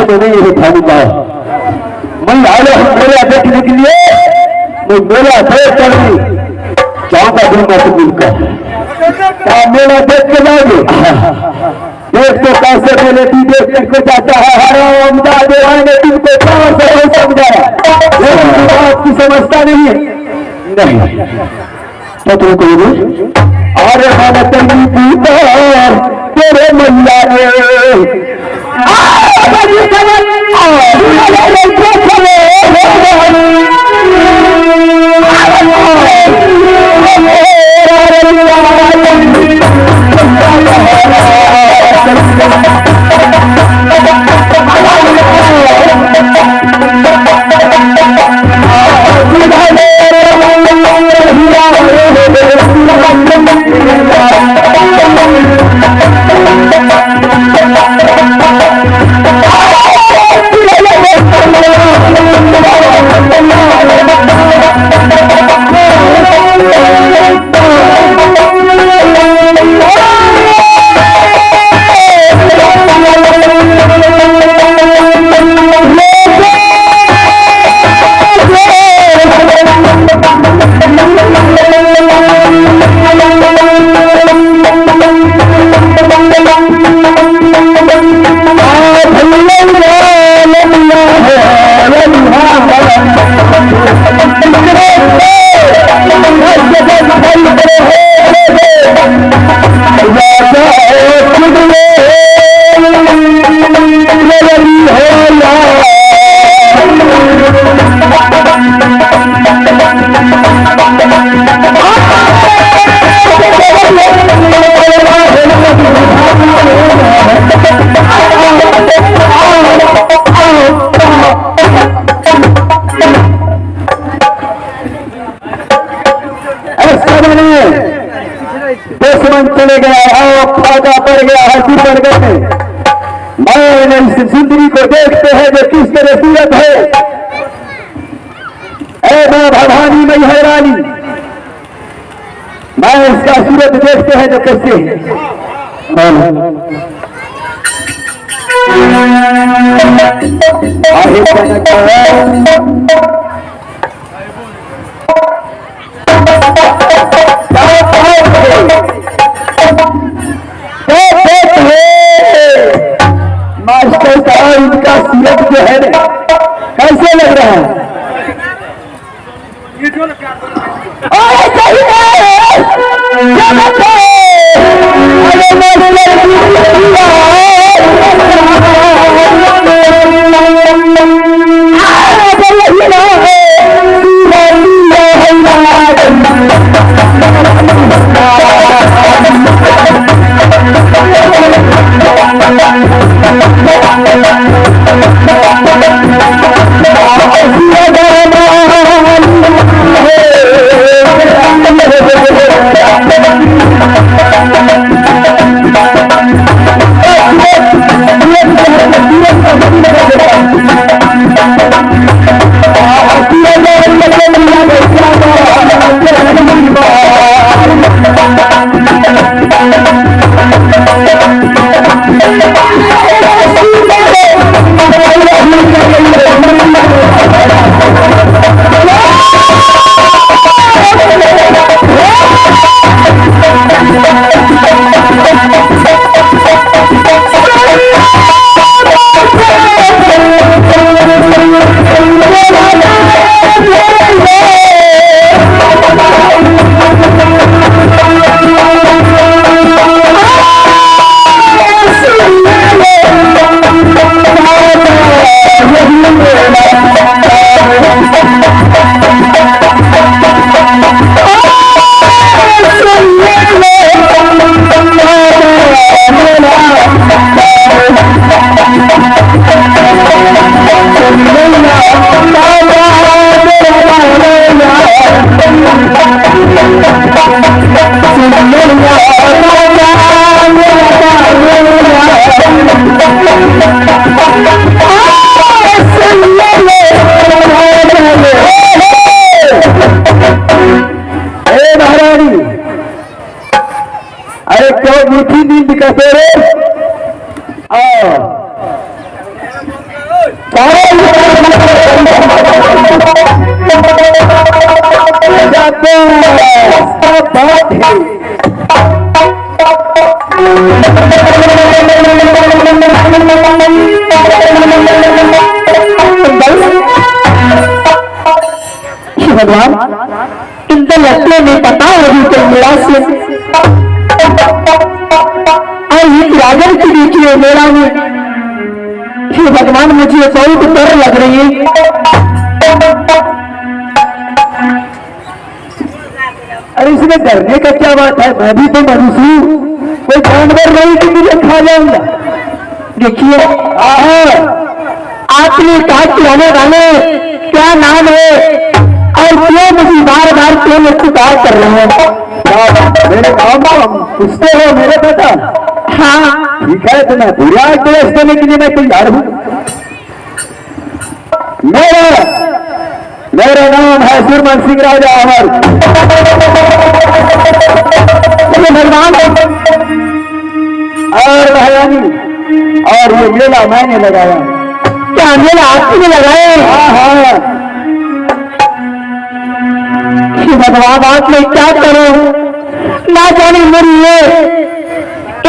नहीं उठानी जाओ मैं आए हम मेला देखने के लिए मैं मेला देख कर जाऊंगा दिन मत मिलकर क्या मेला देख के जाओगे देख तो कैसे मेले भी देखने को जाता है हराम ने तुमको कौन से समझाया लेकिन बात की समझता नहीं तो तुमको अरे मैंने तेरी पुकार तेरे मैया रे चले गया फाका पड़ गया हंसी पड़ गए मैंने इस जिंदगी को देखते हैं जो किस तरह सूरत है ऐ मां भवानी मैया रानी मैं इसका सूरत देखते हैं जो कैसे है मास्टर साहब इनका सूरत जो है कैसे लग रहा है का तेरे भगवान इनके लड़के में पता होगी तो मेरा से और ये राजन के बीच में मेरा में हे भगवान मुझे बहुत डर लग रही है। अरे इसमें डरने का क्या बात है? मैं भी तो मनुष्य हूँ, कोई जानवर नहीं कि मुझे खा जाऊंगा। देखिए आपने कहा खिलाने वाले क्या नाम है और क्यों मुझे बार बार क्यों पुकार कर रहे हैं? मेरे नाम पूछते हो मेरे बेटा? हाँ ठीक है, तो मैं पूरा क्लेश देने के लिए मैं तैयार हूँ। मेरा नाम है सुरमन सिंह राजा अमर। भगवान और महारानी, और ये मेला मैंने लगाया। क्या मेला आपने लगाए? हाँ हाँ भगवान आप मैं क्या करूं? ना जाने मेरी ये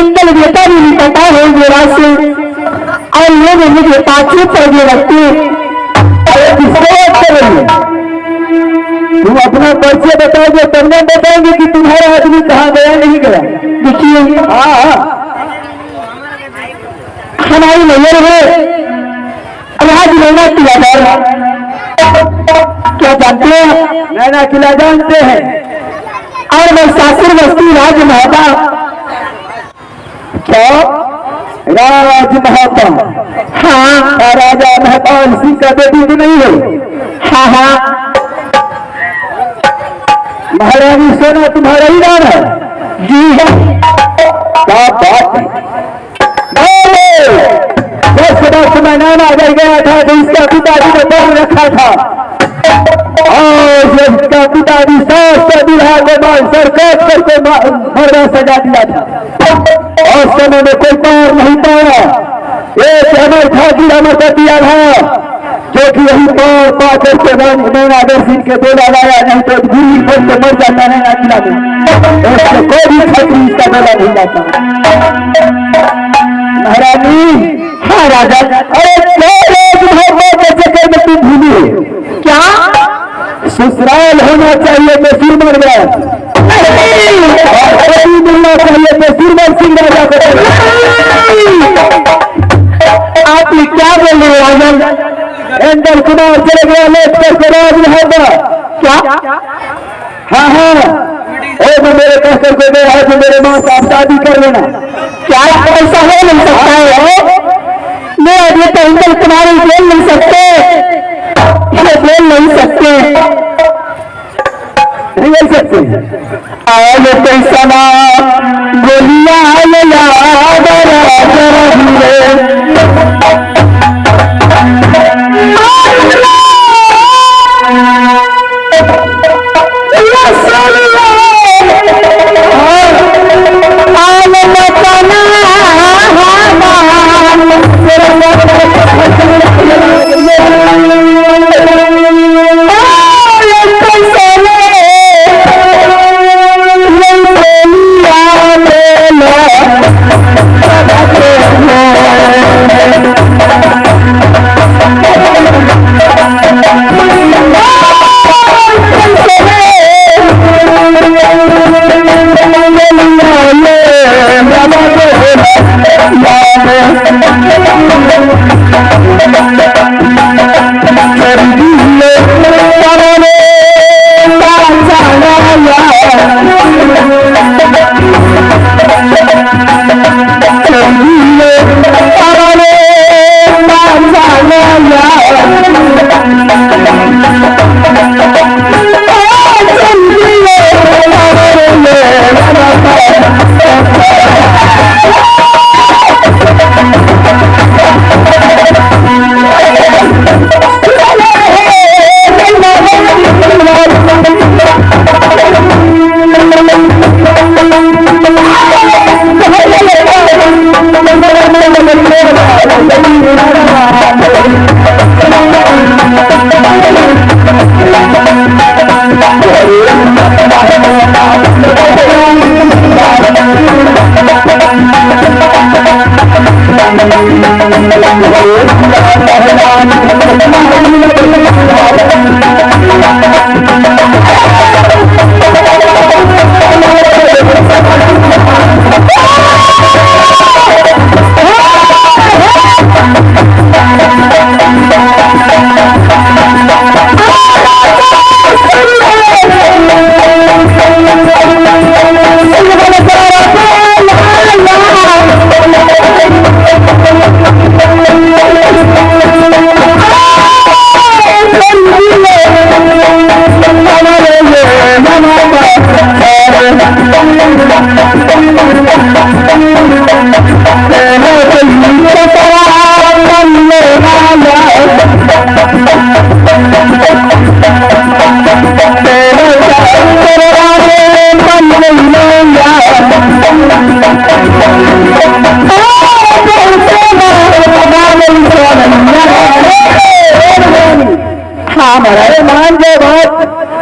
इंदल बेटा भी नहीं पता है मेरा से और ये भी मुझे पाछू पड़ने लगती। तुम अपना परिचय बताओगे तब मैं बताओगे कि तुम्हारा आदमी कहाँ गया नहीं गया। देखिए हाँ हमारी नजर है राज नैना किला क्या जानते हैं? नैना किला जानते हैं। और मैं सासुर बस्ती राज महता। क्या राज महता? हाँ राजा महता इसी का बेटी तो नहीं है? हाँ हाँ महारानी सोना तुम्हारा ही नाम है? जी है। क्या बात है? जब मैं नाना गए गया था तो इसका पिताजी ने बहुत रखा था और जब इसका पिताजी सास का विवाह के बाद सरकार करके मरना सजा दिया था और समय में कोई पार नहीं पाया। एक अमर था कि अमर कर दिया था जो कि वही पार पा करके नैना दर्शन के बोला लाया, नहीं तो गुरी पर से मर जाता नैना किला में। कोई भी छत्री इसका बोला नहीं जाता। महारानी हाँ राजा। अरे के चक्कर में तुम भूली क्या? ससुराल होना चाहिए तो सुरमन गया और मिलना चाहिए तो सुरमन सिंह राजा को। आप क्या बोल रहे हो राजन? इंदल कुमार चले गया लेट करके राज होगा। क्या? हाँ हाँ वो मेरे कह करके गया है तो मेरे माँ का शादी कर लेना। क्या ऐसा हो नहीं सकता है? मैं अभी तो इंदल कुमार बोल नहीं सकते, बोल नहीं सकते, नहीं बोल सकते। आज पैसा बोलिया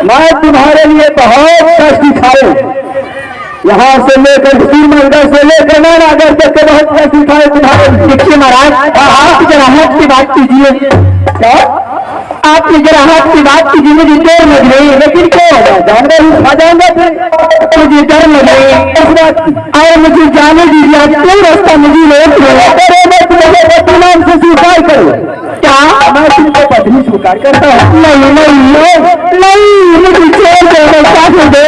मैं तुम्हारे लिए बहुत कष्ट उठाए, यहाँ से लेकर श्रीमंदिर से लेकर नानागढ़ तक के बहुत कष्ट उठाए तुम्हारे। देखिए महाराज, आप जरा हाथ की बात कीजिए। क्या आप जरा हाथ की बात कीजिए, मुझे डर लग रही है। लेकिन क्या होगा, जानवर ही खा जाऊंगा फिर। मुझे डर लग रही है इस बात की और मुझे जाने दीजिए। आप कोई रास्ता मुझे रोक लो। अरे मैं तुम्हें पति नाम से स्वीकार करूँ क्या? मैं तुमको पत्नी स्वीकार करता हूँ। नहीं नहीं नहीं, मुझे छोड़ दो, साथ दो।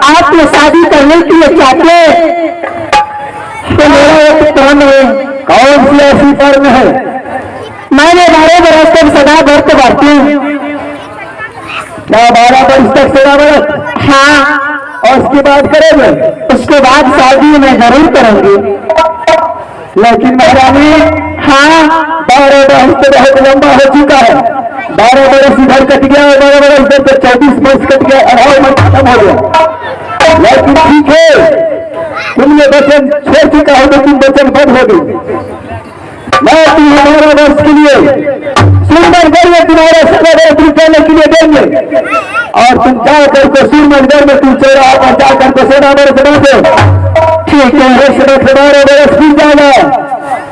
आपने शादी करने के लिए चाहते तो मेरा एक फर्म है। कौन सी ऐसी फर्म है? मैंने 12 बरस तक सदा व्रत भरती हूँ। क्या 12 वर्ष तक सेवा व्रत? हाँ। और उसके बाद करेंगे? उसके बाद शादी मैं जरूर करूंगी। लेकिन महारानी, हाँ, 12 वर्ष तो बहुत लंबा हो चुका है। 12 वर्ष इधर कट गया और 12 वर्ष इधर तो 24 वर्ष कट गया, 18 वर्ष खत्म हो गया। लेकिन ठीक है, तुमने वचन छोड़ चुका हो, लेकिन वचन बंद हो गई। मैं तुम्हें 12 वर्ष के लिए सुंदरगढ़ में तुम्हारे 17 रुपये के लिए देंगे और तुम जाकर के सुंदरगढ़ में तुम चौराहा पर जाकर के 17 वर्ष बांधो। ठीक है, 12 वर्ष बीत जाएगा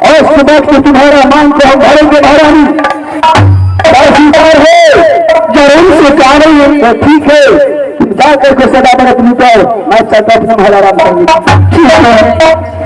और उस वक्त तुम्हारा मांग को हम भरेंगे महारानी। स्वीकार है? जरूर स्वीकार है। तो ठीक है, तुम जाकर के 17 वर्ष निकाल, मैं चाहता हूँ महाराज। ठीक है।